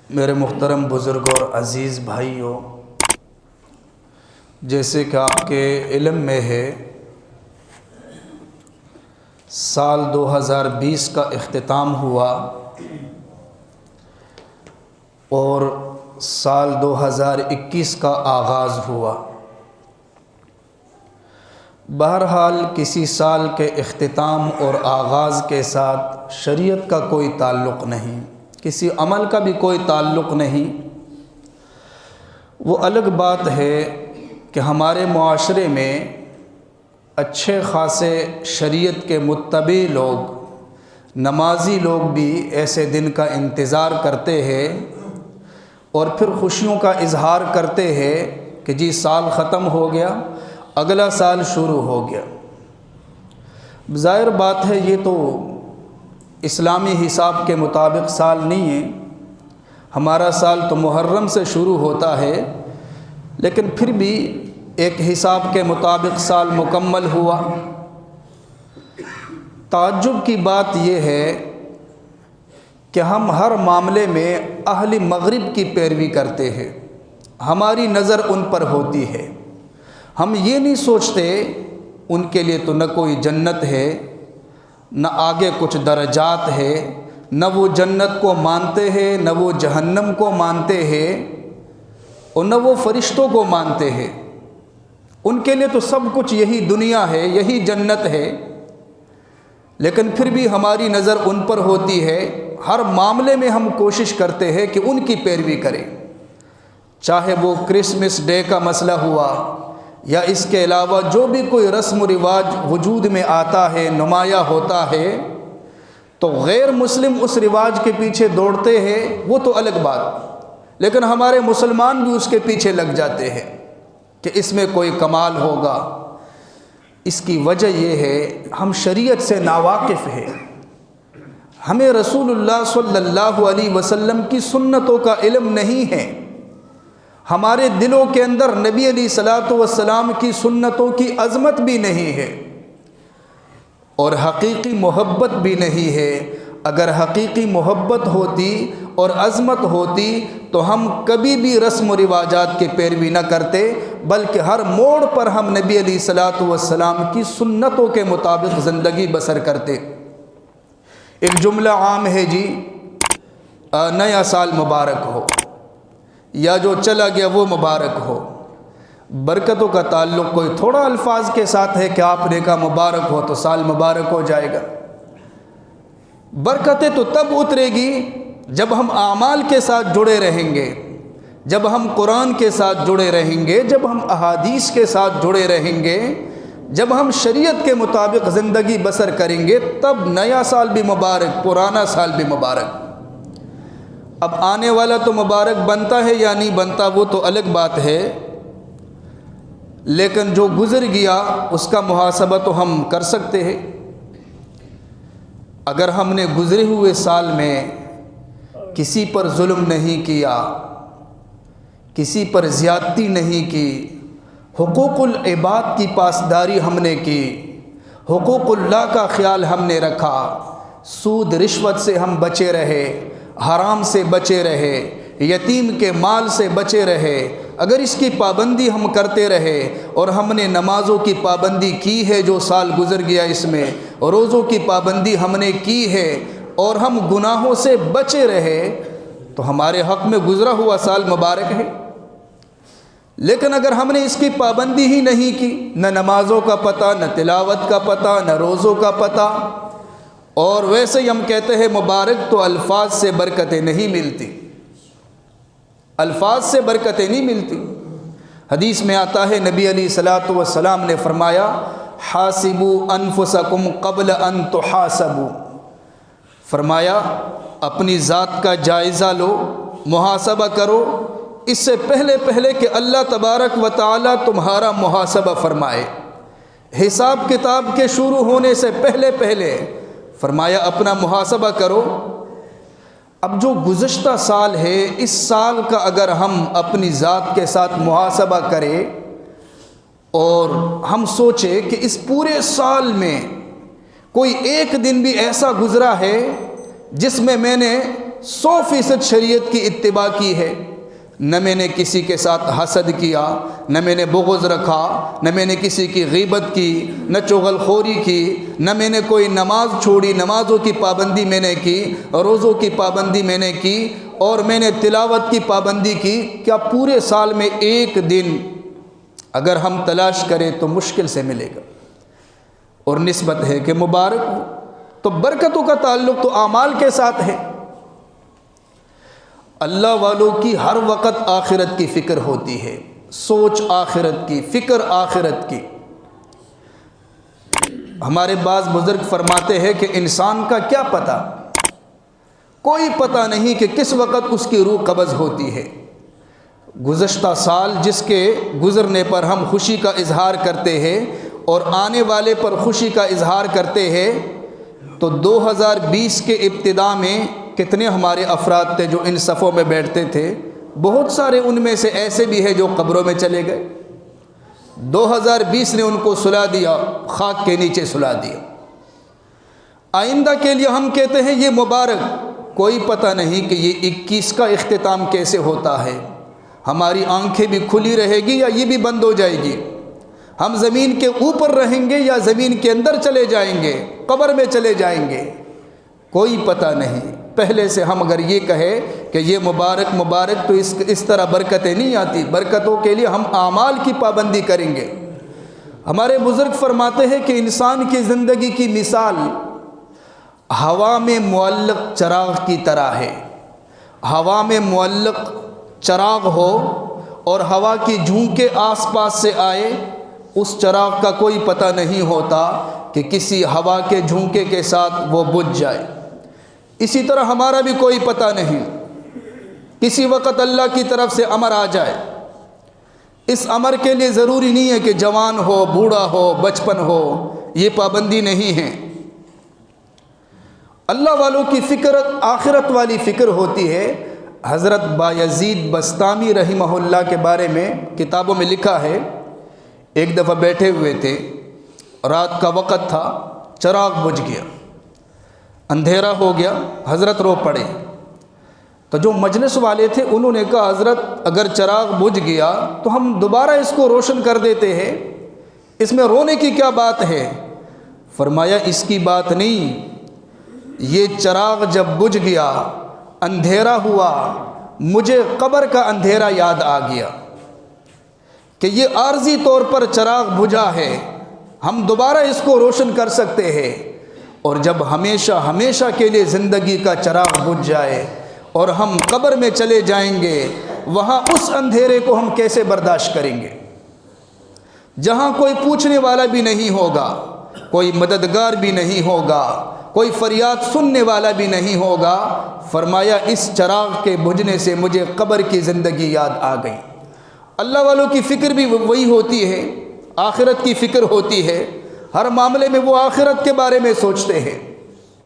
میرے محترم بزرگ اور عزیز بھائیوں، جیسے کہ آپ کے علم میں ہے، سال 2020 کا اختتام ہوا اور سال 2021 کا آغاز ہوا۔ بہرحال کسی سال کے اختتام اور آغاز کے ساتھ شریعت کا کوئی تعلق نہیں، کسی عمل کا بھی کوئی تعلق نہیں۔ وہ الگ بات ہے کہ ہمارے معاشرے میں اچھے خاصے شریعت کے متبع لوگ، نمازی لوگ بھی ایسے دن کا انتظار کرتے ہیں اور پھر خوشیوں کا اظہار کرتے ہیں کہ جی سال ختم ہو گیا، اگلا سال شروع ہو گیا۔ ظاہر بات ہے یہ تو اسلامی حساب کے مطابق سال نہیں ہے، ہمارا سال تو محرم سے شروع ہوتا ہے، لیکن پھر بھی ایک حساب کے مطابق سال مکمل ہوا۔ تعجب کی بات یہ ہے کہ ہم ہر معاملے میں اہل مغرب کی پیروی کرتے ہیں، ہماری نظر ان پر ہوتی ہے۔ ہم یہ نہیں سوچتے ان کے لیے تو نہ کوئی جنت ہے، نہ آگے کچھ درجات ہے، نہ وہ جنت کو مانتے ہیں، نہ وہ جہنم کو مانتے ہیں، اور نہ وہ فرشتوں کو مانتے ہیں۔ ان کے لیے تو سب کچھ یہی دنیا ہے، یہی جنت ہے، لیکن پھر بھی ہماری نظر ان پر ہوتی ہے۔ ہر معاملے میں ہم کوشش کرتے ہیں کہ ان کی پیروی کریں، چاہے وہ کرسمس ڈے کا مسئلہ ہوا یا اس کے علاوہ جو بھی کوئی رسم و رواج وجود میں آتا ہے، نمایاں ہوتا ہے، تو غیر مسلم اس رواج کے پیچھے دوڑتے ہیں، وہ تو الگ بات، لیکن ہمارے مسلمان بھی اس کے پیچھے لگ جاتے ہیں کہ اس میں کوئی کمال ہوگا۔ اس کی وجہ یہ ہے ہم شریعت سے ناواقف ہیں، ہمیں رسول اللہ صلی اللہ علیہ وسلم کی سنتوں کا علم نہیں ہے، ہمارے دلوں کے اندر نبی علیہ الصلوۃ والسلام کی سنتوں کی عظمت بھی نہیں ہے اور حقیقی محبت بھی نہیں ہے۔ اگر حقیقی محبت ہوتی اور عظمت ہوتی تو ہم کبھی بھی رسم و رواجات کی پیروی نہ کرتے، بلکہ ہر موڑ پر ہم نبی علیہ الصلوۃ والسلام کی سنتوں کے مطابق زندگی بسر کرتے۔ ایک جملہ عام ہے جی، نیا سال مبارک ہو، یا جو چلا گیا وہ مبارک ہو۔ برکتوں کا تعلق کوئی تھوڑا الفاظ کے ساتھ ہے کہ آپ نے کہا مبارک ہو تو سال مبارک ہو جائے گا۔ برکتیں تو تب اترے گی جب ہم اعمال کے ساتھ جڑے رہیں گے، جب ہم قرآن کے ساتھ جڑے رہیں گے، جب ہم احادیث کے ساتھ جڑے رہیں گے، جب ہم شریعت کے مطابق زندگی بسر کریں گے، تب نیا سال بھی مبارک، پرانا سال بھی مبارک۔ اب آنے والا تو مبارک بنتا ہے یا نہیں بنتا وہ تو الگ بات ہے، لیکن جو گزر گیا اس کا محاسبہ تو ہم کر سکتے ہیں۔ اگر ہم نے گزرے ہوئے سال میں کسی پر ظلم نہیں کیا، کسی پر زیادتی نہیں کی، حقوق العباد کی پاسداری ہم نے کی، حقوق اللہ کا خیال ہم نے رکھا، سود رشوت سے ہم بچے رہے، حرام سے بچے رہے، یتیم کے مال سے بچے رہے، اگر اس کی پابندی ہم کرتے رہے اور ہم نے نمازوں کی پابندی کی ہے جو سال گزر گیا اس میں، روزوں کی پابندی ہم نے کی ہے، اور ہم گناہوں سے بچے رہے، تو ہمارے حق میں گزرا ہوا سال مبارک ہے۔ لیکن اگر ہم نے اس کی پابندی ہی نہیں کی، نہ نمازوں کا پتہ، نہ تلاوت کا پتہ، نہ روزوں کا پتہ، اور ویسے ہی ہم کہتے ہیں مبارک، تو الفاظ سے برکتیں نہیں ملتی، الفاظ سے برکتیں نہیں ملتی۔ حدیث میں آتا ہے نبی علیہ الصلوۃ والسلام نے فرمایا حاسبوا انفسکم قبل ان تحاسبوا، فرمایا اپنی ذات کا جائزہ لو، محاسبہ کرو، اس سے پہلے کہ اللہ تبارک و تعالی تمہارا محاسبہ فرمائے۔ حساب کتاب کے شروع ہونے سے پہلے فرمایا اپنا محاسبہ کرو۔ اب جو گزشتہ سال ہے، اس سال کا اگر ہم اپنی ذات کے ساتھ محاسبہ کریں اور ہم سوچیں کہ اس پورے سال میں کوئی ایک دن بھی ایسا گزرا ہے جس میں میں نے 100% شریعت کی اتباع کی ہے، نہ میں نے کسی کے ساتھ حسد کیا، نہ میں نے بغض رکھا، نہ میں نے کسی کی غیبت کی، نہ چغل خوری کی، نہ میں نے کوئی نماز چھوڑی، نمازوں کی پابندی میں نے کی، روزوں کی پابندی میں نے کی، اور میں نے تلاوت کی پابندی کی۔ کیا پورے سال میں ایک دن اگر ہم تلاش کریں تو مشکل سے ملے گا، اور نسبت ہے کہ مبارک ہو۔ تو برکتوں کا تعلق تو اعمال کے ساتھ ہے۔ اللہ والوں کی ہر وقت آخرت کی فکر ہوتی ہے، سوچ آخرت کی، فکر آخرت کی۔ ہمارے بعض بزرگ فرماتے ہیں کہ انسان کا کیا پتہ، کوئی پتہ نہیں کہ کس وقت اس کی روح قبض ہوتی ہے۔ گزشتہ سال جس کے گزرنے پر ہم خوشی کا اظہار کرتے ہیں اور آنے والے پر خوشی کا اظہار کرتے ہیں، تو 2020 کے ابتدا میں کتنے ہمارے افراد تھے جو ان صفوں میں بیٹھتے تھے؟ بہت سارے ان میں سے ایسے بھی ہیں جو قبروں میں چلے گئے۔ 2020 نے ان کو سلا دیا، خاک کے نیچے سلا دیا۔ آئندہ کے لیے ہم کہتے ہیں یہ مبارک، کوئی پتہ نہیں کہ یہ 21 کا اختتام کیسے ہوتا ہے۔ ہماری آنکھیں بھی کھلی رہے گی یا یہ بھی بند ہو جائے گی؟ ہم زمین کے اوپر رہیں گے یا زمین کے اندر چلے جائیں گے، قبر میں چلے جائیں گے؟ کوئی پتہ نہیں۔ پہلے سے ہم اگر یہ کہیں کہ یہ مبارک مبارک، تو اس طرح برکتیں نہیں آتی۔ برکتوں کے لیے ہم اعمال کی پابندی کریں گے۔ ہمارے بزرگ فرماتے ہیں کہ انسان کی زندگی کی مثال ہوا میں معلق چراغ کی طرح ہے۔ ہوا میں معلق چراغ ہو اور ہوا کی جھونکے آس پاس سے آئے، اس چراغ کا کوئی پتہ نہیں ہوتا کہ کسی ہوا کے جھونکے کے ساتھ وہ بجھ جائے۔ اسی طرح ہمارا بھی کوئی پتہ نہیں، کسی وقت اللہ کی طرف سے امر آ جائے۔ اس امر کے لیے ضروری نہیں ہے کہ جوان ہو، بوڑھا ہو، بچپن ہو، یہ پابندی نہیں ہے۔ اللہ والوں کی فکر آخرت والی فکر ہوتی ہے۔ حضرت بایزید بستامی رحمہ اللہ کے بارے میں کتابوں میں لکھا ہے، ایک دفعہ بیٹھے ہوئے تھے، رات کا وقت تھا، چراغ بجھ گیا، اندھیرا ہو گیا، حضرت رو پڑے۔ تو جو مجلس والے تھے انہوں نے کہا حضرت اگر چراغ بجھ گیا تو ہم دوبارہ اس کو روشن کر دیتے ہیں، اس میں رونے کی کیا بات ہے؟ فرمایا اس کی بات نہیں، یہ چراغ جب بجھ گیا، اندھیرا ہوا، مجھے قبر کا اندھیرا یاد آ گیا کہ یہ عارضی طور پر چراغ بجھا ہے، ہم دوبارہ اس کو روشن کر سکتے ہیں، اور جب ہمیشہ ہمیشہ کے لیے زندگی کا چراغ بجھ جائے اور ہم قبر میں چلے جائیں گے، وہاں اس اندھیرے کو ہم کیسے برداشت کریں گے؟ جہاں کوئی پوچھنے والا بھی نہیں ہوگا، کوئی مددگار بھی نہیں ہوگا، کوئی فریاد سننے والا بھی نہیں ہوگا۔ فرمایا اس چراغ کے بجھنے سے مجھے قبر کی زندگی یاد آ گئی۔ اللہ والوں کی فکر بھی وہی ہوتی ہے، آخرت کی فکر ہوتی ہے، ہر معاملے میں وہ آخرت کے بارے میں سوچتے ہیں۔